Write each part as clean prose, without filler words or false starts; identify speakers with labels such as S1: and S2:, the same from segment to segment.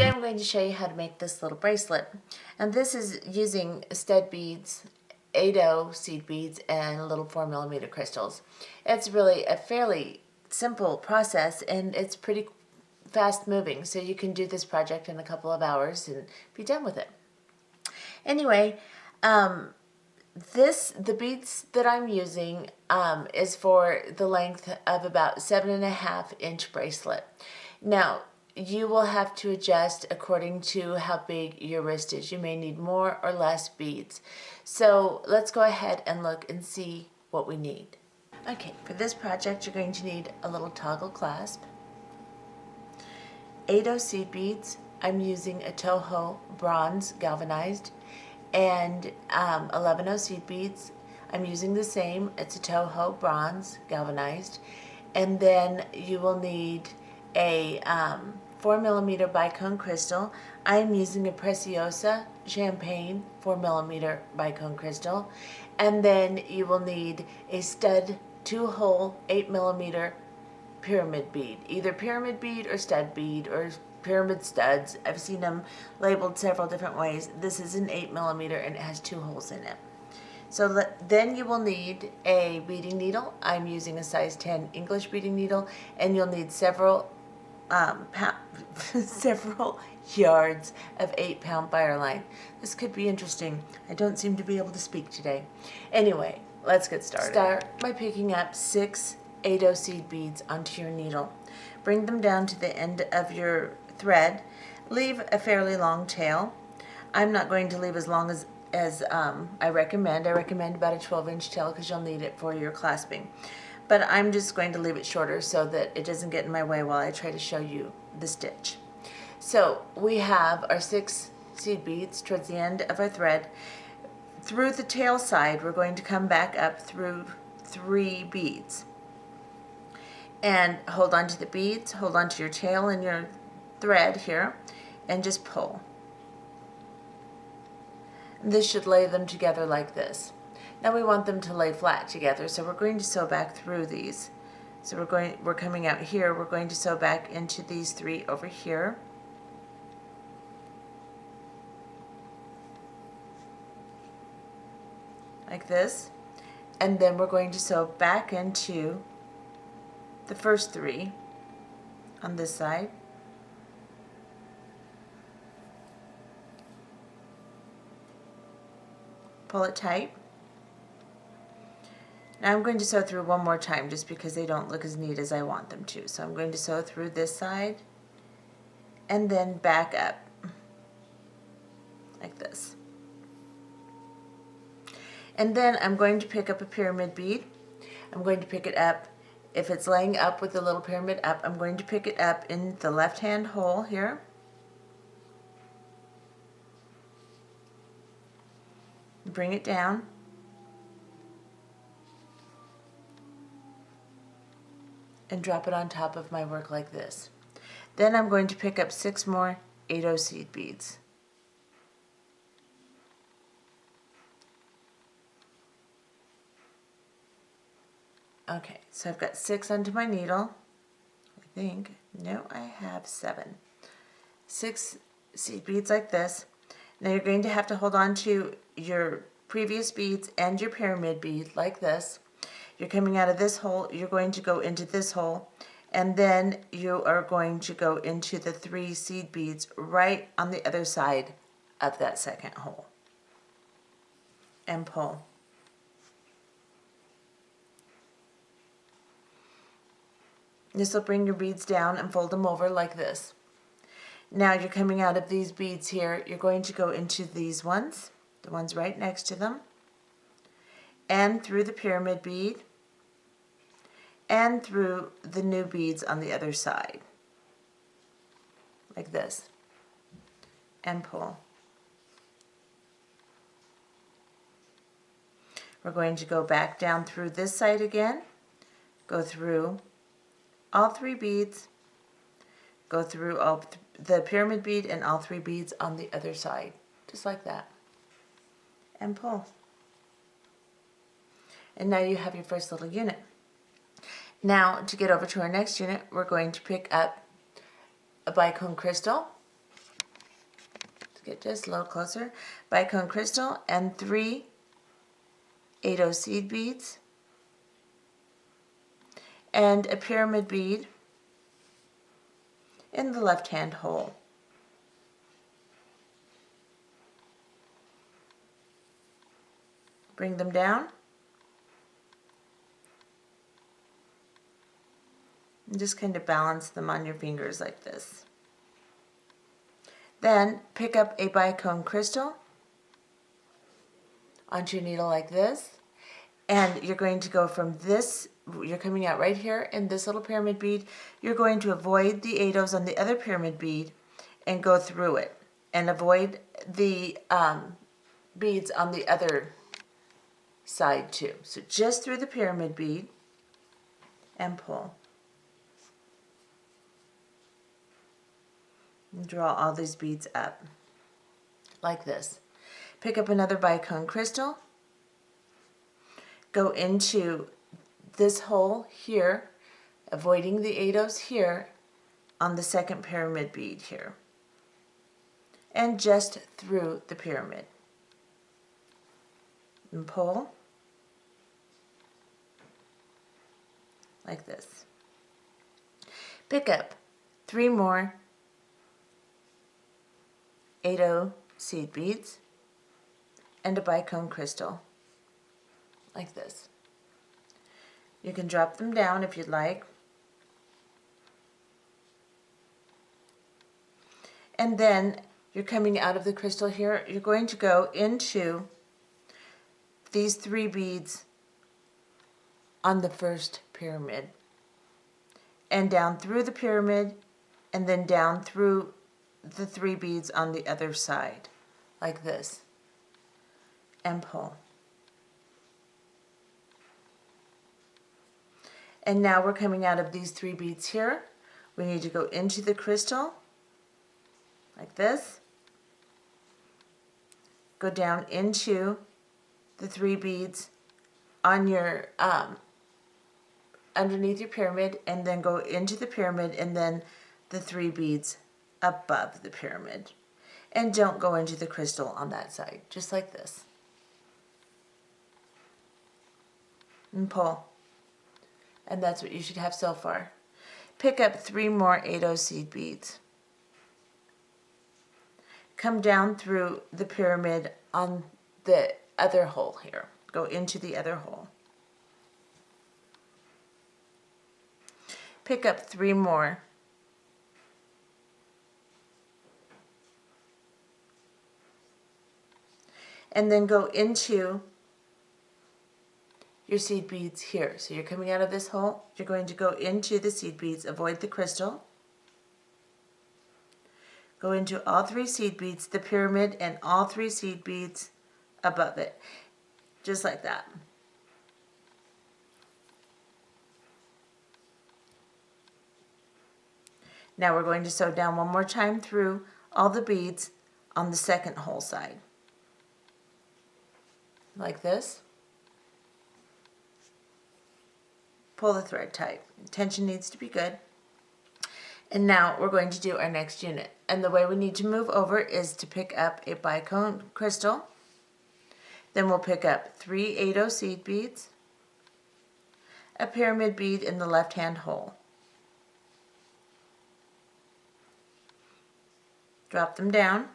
S1: Today I'm going to show you how to make this little bracelet. And this is using stud beads, 8/0 seed beads, and little 4mm crystals. It's really a fairly simple process, and it's pretty fast moving, so you can do this project in a couple of hours and be done with it. Anyway, the beads that I'm using is for the length of about 7.5-inch bracelet. Now, you will have to adjust according to how big your wrist is. You may need more or less beads. So let's go ahead and look and see what we need. Okay, for this project you're going to need a little toggle clasp, 8/0 seed beads. I'm using a Toho bronze galvanized, and 11/0 seed beads. I'm using the same. It's a Toho bronze galvanized. And then you will need a 4mm Bicone crystal. I'm using a Preciosa Champagne 4mm Bicone crystal. And then you will need a stud 2-hole 8mm pyramid bead, either pyramid bead or stud bead or pyramid studs. I've seen them labeled several different ways. This is an 8mm and it has 2 holes in it. So then you will need a beading needle. I'm using a size 10 English beading needle, and you'll need several several yards of 8-pound fire line. This could be interesting. I don't seem to be able to speak today. Anyway, let's get started. Start by picking up 6 8/0 seed beads onto your needle. Bring them down to the end of your thread. Leave a fairly long tail. I'm not going to leave as long as I recommend. I recommend about a 12-inch tail because you'll need it for your clasping. But I'm just going to leave it shorter so that it doesn't get in my way while I try to show you the stitch. So we have our 6 seed beads towards the end of our thread. Through the tail side, we're going to come back up through 3 beads. And hold on to the beads, hold on to your tail and your thread here, and just pull. This should lay them together like this. Now we want them to lay flat together, so we're going to sew back through these. So we're coming out here, we're going to sew back into these 3 over here. Like this. And then we're going to sew back into the first 3 on this side. Pull it tight. Now I'm going to sew through one more time just because they don't look as neat as I want them to. So I'm going to sew through this side and then back up like this. And then I'm going to pick up a pyramid bead. I'm going to pick it up, if it's laying up with the little pyramid up, I'm going to pick it up in the left hand hole here. Bring it down. And drop it on top of my work like this. Then I'm going to pick up 6 more 8/0 seed beads. Okay, so I've got 6 onto my needle. I think, no, I have 7. 6 seed beads like this. Now you're going to have to hold on to your previous beads and your pyramid bead like this. You're coming out of this hole, you're going to go into this hole, and then you are going to go into the 3 seed beads right on the other side of that second hole. And pull. This will bring your beads down and fold them over like this. Now you're coming out of these beads here, you're going to go into these ones, the ones right next to them, and through the pyramid bead, and through the new beads on the other side, like this, and pull. We're going to go back down through this side again, go through all 3 beads, go through all the pyramid bead and all 3 beads on the other side, just like that, and pull. And now you have your first little unit. Now, to get over to our next unit, we're going to pick up a Bicone crystal, get just a little closer, Bicone crystal, and 3 8-0 seed beads, and a pyramid bead in the left hand hole. Bring them down and just kind of balance them on your fingers like this. Then pick up a bicone crystal onto your needle like this, and you're going to go from this, you're coming out right here in this little pyramid bead, you're going to avoid the 8-0s on the other pyramid bead and go through it, and avoid the beads on the other side too. So just through the pyramid bead and pull. And draw all these beads up like this. Pick up another bicone crystal, go into this hole here, avoiding the 8-0s here on the second pyramid bead here, and just through the pyramid. And pull like this. Pick up 3 more 8-0 seed beads and a bicone crystal like this. You can drop them down if you'd like. And then you're coming out of the crystal here, you're going to go into these 3 beads on the first pyramid, and down through the pyramid, and then down through the 3 beads on the other side like this, and pull. And now we're coming out of these 3 beads here. We need to go into the crystal like this, go down into the 3 beads on your underneath your pyramid, and then go into the pyramid, and then the 3 beads above the pyramid. And don't go into the crystal on that side, just like this. And pull. And that's what you should have so far. Pick up 3 more 8-0 seed beads. Come down through the pyramid on the other hole here. Go into the other hole. Pick up 3 more. And then go into your seed beads here. So you're coming out of this hole, you're going to go into the seed beads, avoid the crystal. Go into all 3 seed beads, the pyramid, and all 3 seed beads above it. Just like that. Now we're going to sew down one more time through all the beads on the second hole side. Like this. Pull the thread tight. Tension needs to be good. And now we're going to do our next unit. And the way we need to move over is to pick up a bicone crystal. Then we'll pick up 3 8-0 seed beads, a pyramid bead in the left hand hole. Drop them down.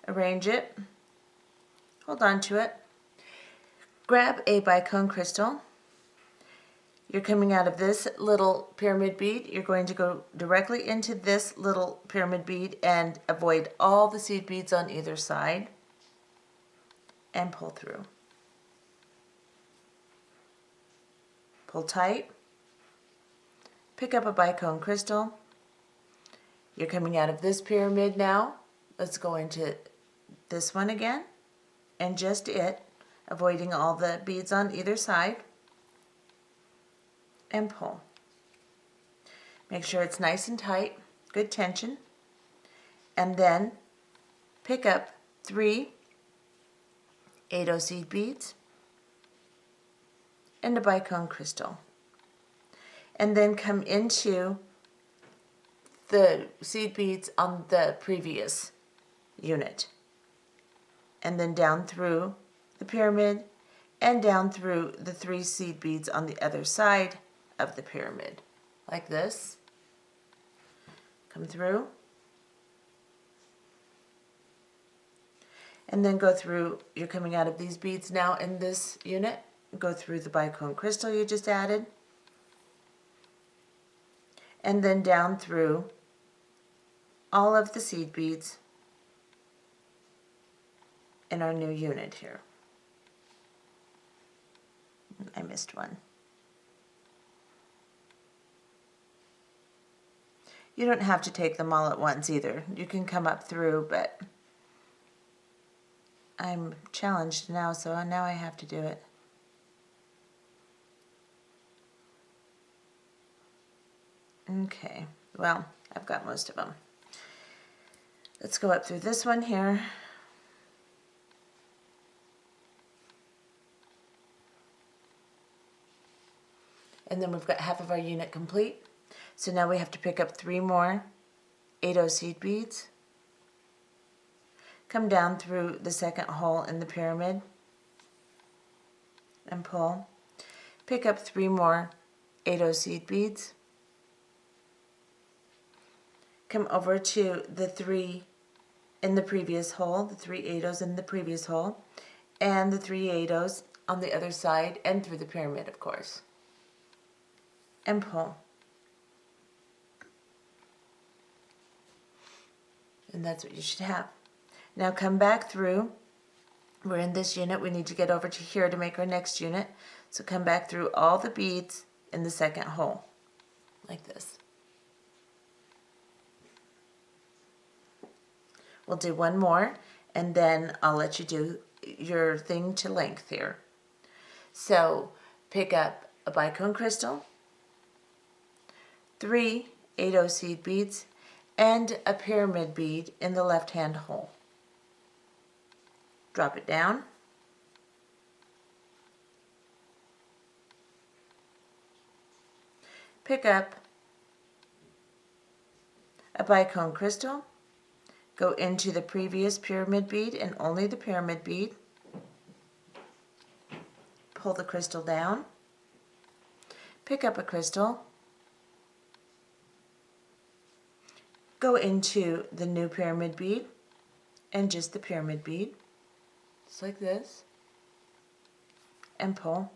S1: Arrange it. Hold on to it. Grab a bicone crystal. You're coming out of this little pyramid bead. You're going to go directly into this little pyramid bead and avoid all the seed beads on either side and pull through. Pull tight. Pick up a bicone crystal. You're coming out of this pyramid now. Let's go into this one again and just it, avoiding all the beads on either side, and pull. Make sure it's nice and tight, good tension, and then pick up 3 8-0 seed beads and a bicone crystal. and then come into the seed beads on the previous unit, and then down through the pyramid and down through the 3 seed beads on the other side of the pyramid, like this. Come through, and then go through, you're coming out of these beads now in this unit, go through the bicone crystal you just added, and then down through all of the seed beads in our new unit here. I missed one. You don't have to take them all at once either. You can come up through, but I'm challenged now, so now I have to do it. Okay, well, I've got most of them. Let's go up through this one here. And then we've got half of our unit complete. So now we have to pick up 3 more 8-0 seed beads. Come down through the second hole in the pyramid and pull. Pick up 3 more 8-0 seed beads. Come over to the 3 in the previous hole, the 3 8-0s in the previous hole, and the 3 8-0s on the other side and through the pyramid, of course. And pull. And that's what you should have. Now come back through. We're in this unit. We need to get over to here to make our next unit. So come back through all the beads in the second hole, like this. We'll do one more, and then I'll let you do your thing to length here. So pick up a bicone crystal, 3 8-0 seed beads, and a pyramid bead in the left-hand hole. Drop it down. Pick up a bicone crystal, go into the previous pyramid bead and only the pyramid bead. Pull the crystal down. Pick up a crystal. Go into the new pyramid bead and just the pyramid bead, just like this, and pull.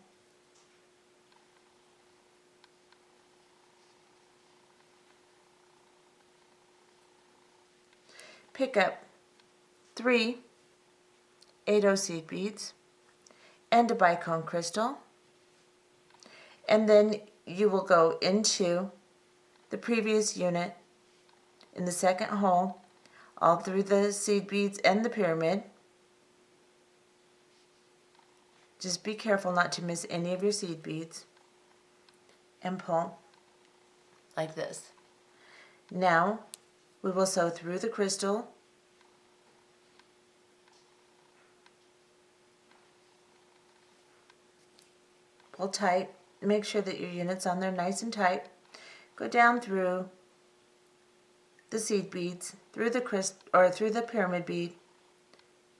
S1: Pick up 3 8-0 seed beads and a bicone crystal, and then you will go into the previous unit in the second hole, all through the seed beads and the pyramid. Just be careful not to miss any of your seed beads, and pull like this. Now we will sew through the crystal, pull tight, make sure that your unit's on there nice and tight. Go down through the seed beads, through the pyramid bead,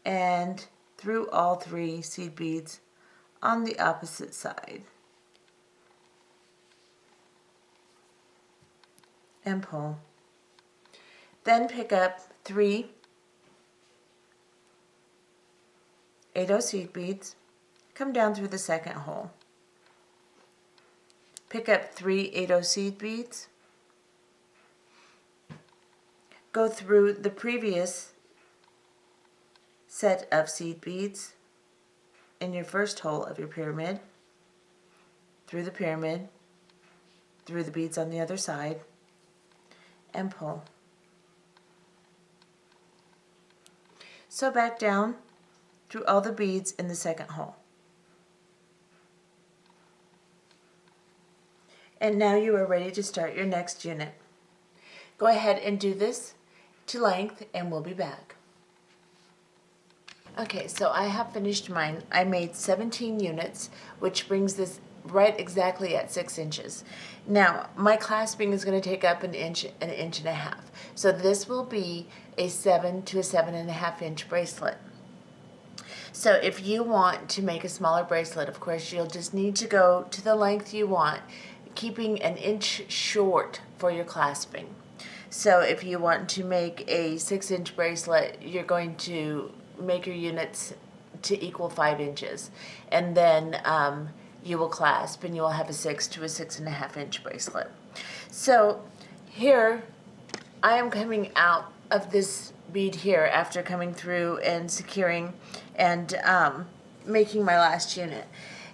S1: and through all 3 seed beads on the opposite side, and pull. Then pick up 3 8-0 seed beads, come down through the second hole. Pick up 3 8-0 seed beads, go through the previous set of seed beads in your first hole of your pyramid, through the pyramid, through the beads on the other side, and pull. Sew back down through all the beads in the second hole. And now you are ready to start your next unit. Go ahead and do this to length, and we'll be back. Okay, so I have finished mine. I made 17 units, which brings this right exactly at 6 inches. Now, my clasping is going to take up an inch and a half. So this will be a 7 to a 7.5 inch bracelet. So if you want to make a smaller bracelet, of course, you'll just need to go to the length you want, keeping an inch short for your clasping. So if you want to make a 6 inch bracelet, you're going to make your units to equal 5 inches. And then you will clasp and you will have a 6 to a 6.5 inch bracelet. So here I am coming out of this bead here after coming through and securing and making my last unit.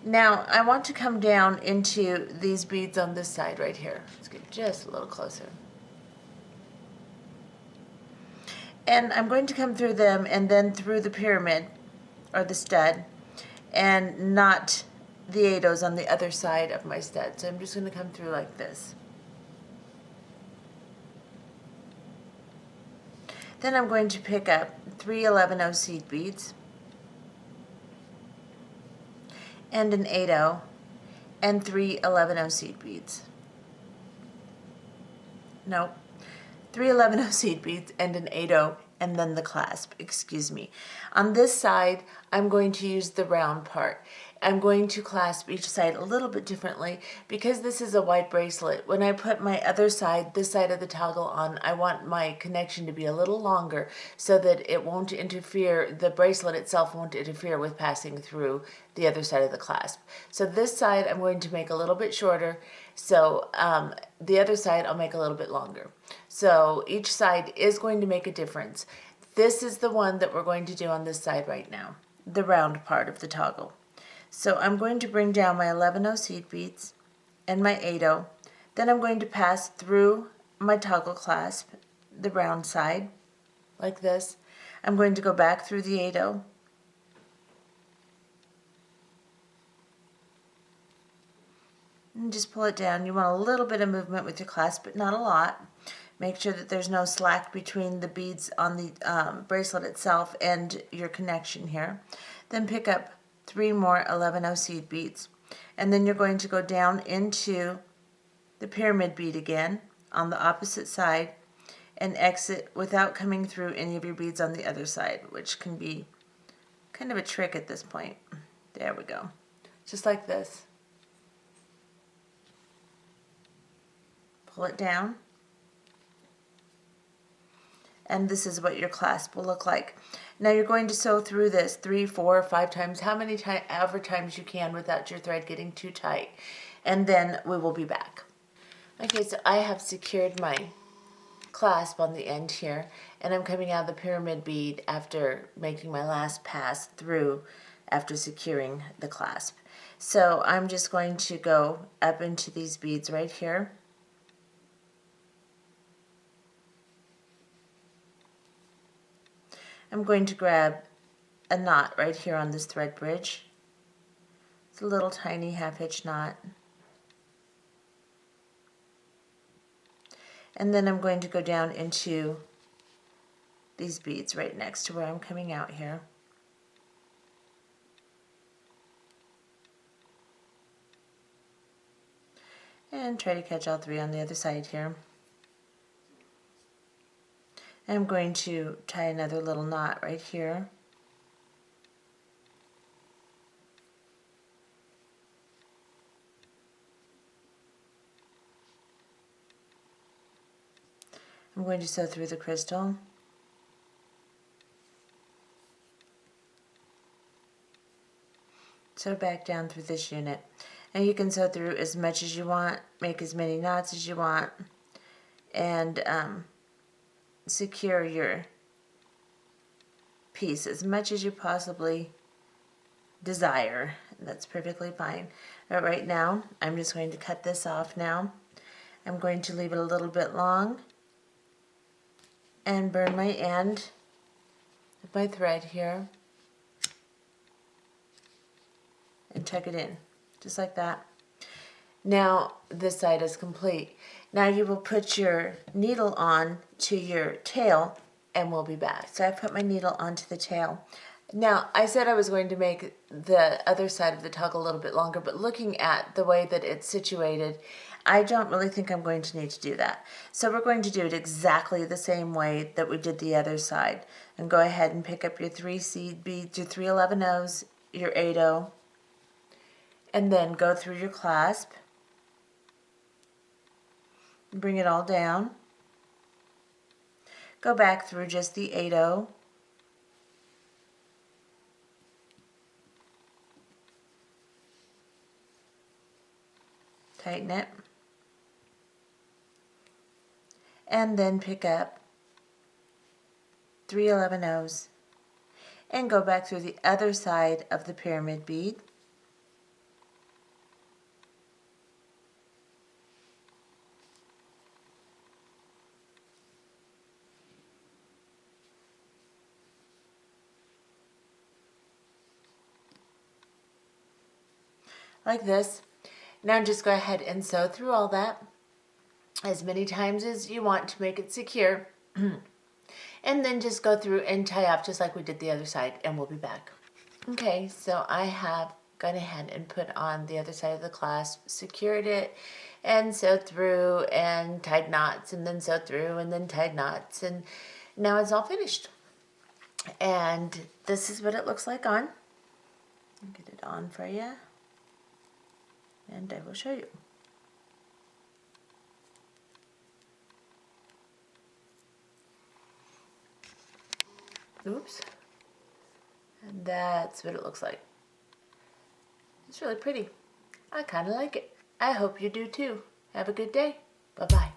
S1: Now I want to come down into these beads on this side right here. Let's get just a little closer. And I'm going to come through them and then through the pyramid or the stud and not the 8/0s on the other side of my stud. So I'm just going to come through like this. Then I'm going to pick up 3 11/0 seed beads and an 8/0 and 3 11/0 seed beads. Nope. 3 11/0 seed beads and an 8/0 and then the clasp, excuse me. On this side, I'm going to use the round part. I'm going to clasp each side a little bit differently because this is a white bracelet. When I put my other side, this side of the toggle on, I want my connection to be a little longer so that it won't interfere, the bracelet itself won't interfere with passing through the other side of the clasp. So this side I'm going to make a little bit shorter, so the other side I'll make a little bit longer. So each side is going to make a difference. This is the one that we're going to do on this side right now, the round part of the toggle. So I'm going to bring down my 11/0 seed beads and my 8/0. Then I'm going to pass through my toggle clasp, the round side, like this. I'm going to go back through the 8/0. And just pull it down. You want a little bit of movement with your clasp, but not a lot. Make sure that there's no slack between the beads on the bracelet itself and your connection here. Then pick up 3 more 11/0 seed beads. And then you're going to go down into the pyramid bead again on the opposite side and exit without coming through any of your beads on the other side, which can be kind of a trick at this point. There we go. Just like this. Pull it down. And this is what your clasp will look like. Now you're going to sew through this 3, 4, 5 times, however times you can without your thread getting too tight. And then we will be back. Okay, so I have secured my clasp on the end here, and I'm coming out of the pyramid bead after making my last pass through after securing the clasp. So I'm just going to go up into these beads right here. I'm going to grab a knot right here on this thread bridge. It's a little tiny half-hitch knot. And then I'm going to go down into these beads right next to where I'm coming out here. And try to catch all 3 on the other side here. I'm going to tie another little knot right here. I'm going to sew through the crystal. Sew back down through this unit. And you can sew through as much as you want, make as many knots as you want, and secure your piece as much as you possibly desire. That's perfectly fine. But right now, I'm just going to cut this off now. I'm going to leave it a little bit long and burn my end of my thread here and tuck it in, just like that. Now this side is complete. Now you will put your needle on to your tail and we'll be back. So I put my needle onto the tail. Now, I said I was going to make the other side of the tug a little bit longer, but looking at the way that it's situated, I don't really think I'm going to need to do that. So we're going to do it exactly the same way that we did the other side. And go ahead and pick up your 3 seed beads, your 3 11-0s, your 8-0, and then go through your clasp. Bring it all down. Go back through just the 8-0. Tighten it. And then pick up 3 11-0s and go back through the other side of the pyramid bead. Like this. Now just go ahead and sew through all that as many times as you want to make it secure. And then just go through and tie off just like we did the other side, and we'll be back. Okay, so I have gone ahead and put on the other side of the clasp, secured it, and sewed through and tied knots, and then sewed through and then tied knots, and now it's all finished. And this is what it looks like on. I'll get it on for you, and I will show you. Oops. And that's what it looks like. It's really pretty. I kind of like it. I hope you do too. Have a good day. Bye-bye.